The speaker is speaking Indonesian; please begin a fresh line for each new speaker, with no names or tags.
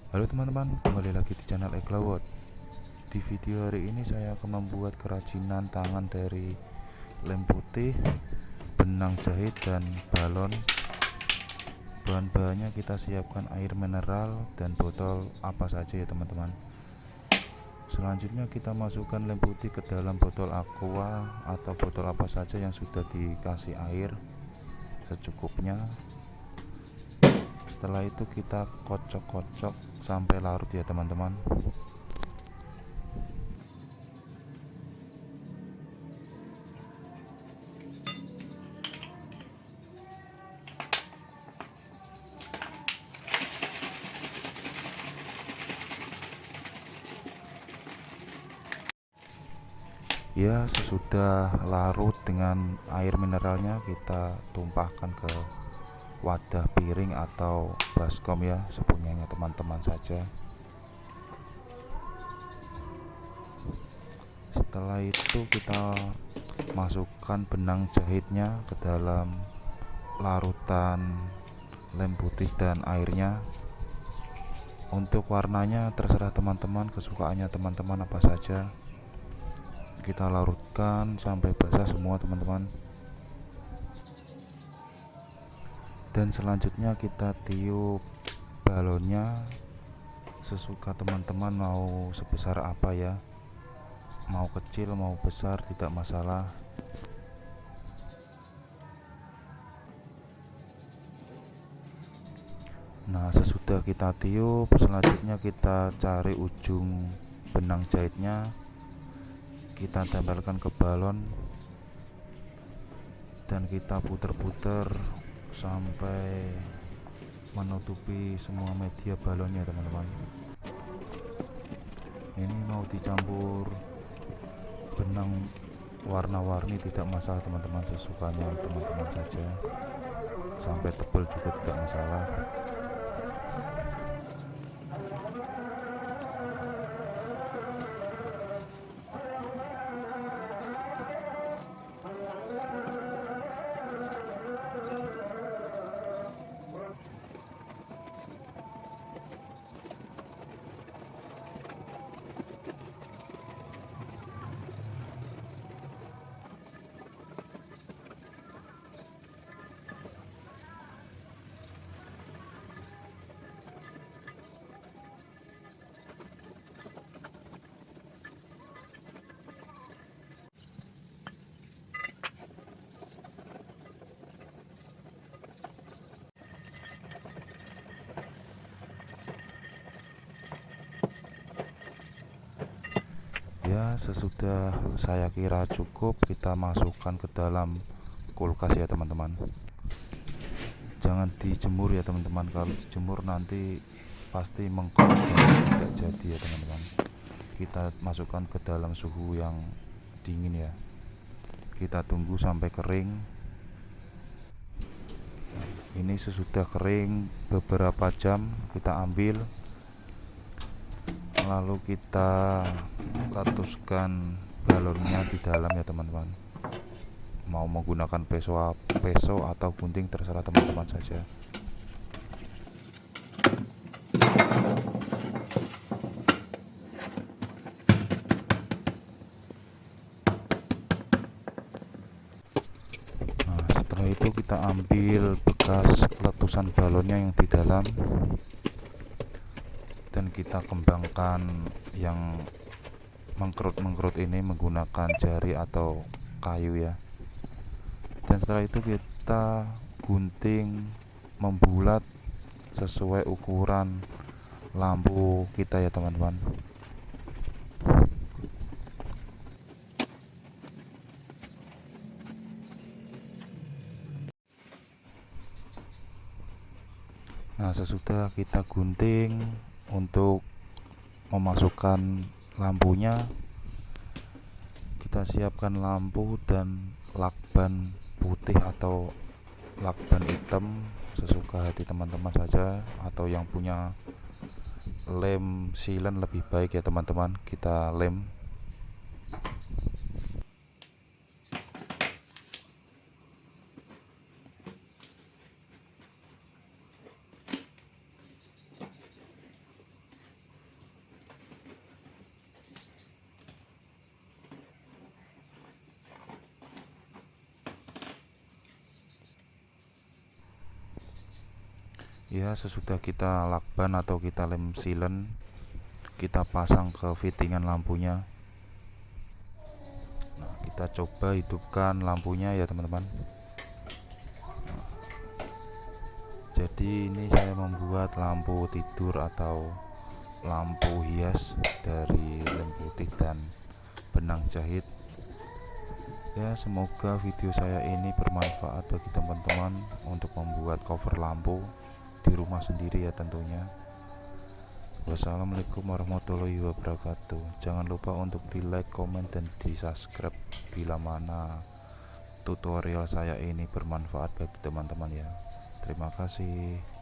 Halo teman-teman, kembali lagi di channel Eklawot. Di video hari ini saya akan membuat kerajinan tangan dari lem putih, benang jahit, dan balon. Bahan-bahannya kita siapkan air mineral dan botol apa saja ya teman-teman. Selanjutnya kita masukkan lem putih ke dalam botol aqua atau botol apa saja yang sudah dikasih air secukupnya. Setelah itu kita kocok-kocok sampai larut ya teman-teman. Ya, sesudah larut dengan air mineralnya, kita tumpahkan ke wadah piring atau baskom ya, sepunyanya teman-teman saja. Setelah itu kita masukkan benang jahitnya ke dalam larutan lem putih dan airnya. Untuk warnanya terserah teman-teman, kesukaannya teman-teman apa saja. Kita larutkan sampai basah semua teman-teman. Dan selanjutnya kita tiup balonnya sesuka teman-teman, mau sebesar apa ya, mau kecil mau besar tidak masalah. Nah, sesudah kita tiup, selanjutnya kita cari ujung benang jahitnya, kita tempelkan ke balon dan kita puter-puter sampai menutupi semua media balonnya teman-teman. Ini mau dicampur benang warna-warni tidak masalah teman-teman, sesukanya teman-teman saja, sampai tebal juga tidak masalah. Ya, sesudah saya kira cukup, kita masukkan ke dalam kulkas ya teman-teman. Jangan dijemur ya teman-teman, kalau dijemur nanti pasti mengkok dan tidak jadi ya teman-teman. Kita masukkan ke dalam suhu yang dingin ya. Kita tunggu sampai kering. Ini sesudah kering beberapa jam, kita ambil, lalu kita letuskan balonnya di dalam ya teman-teman. Mau menggunakan peso atau gunting terserah teman-teman saja. Nah, setelah itu kita ambil bekas letusan balonnya yang di dalam dan kita kembangkan yang mengkerut-mengkerut ini menggunakan jari atau kayu ya. Dan setelah itu kita gunting membulat sesuai ukuran lampu kita ya teman-teman. Nah, sesudah kita gunting untuk memasukkan lampunya, kita siapkan lampu dan lakban putih atau lakban hitam sesuka hati teman-teman saja, atau yang punya lem silen lebih baik ya teman-teman, kita lem. Ya, sesudah kita lakban atau kita lem silen, kita pasang ke fittingan lampunya. Nah, kita coba hidupkan lampunya ya teman-teman. Jadi ini saya membuat lampu tidur atau lampu hias dari lem putih dan benang jahit. Ya, semoga video saya ini bermanfaat bagi teman-teman untuk membuat cover lampu di rumah sendiri ya tentunya. Wassalamualaikum warahmatullahi wabarakatuh. Jangan lupa untuk di like, komen, dan di subscribe bila mana tutorial saya ini bermanfaat bagi teman-teman ya. Terima kasih.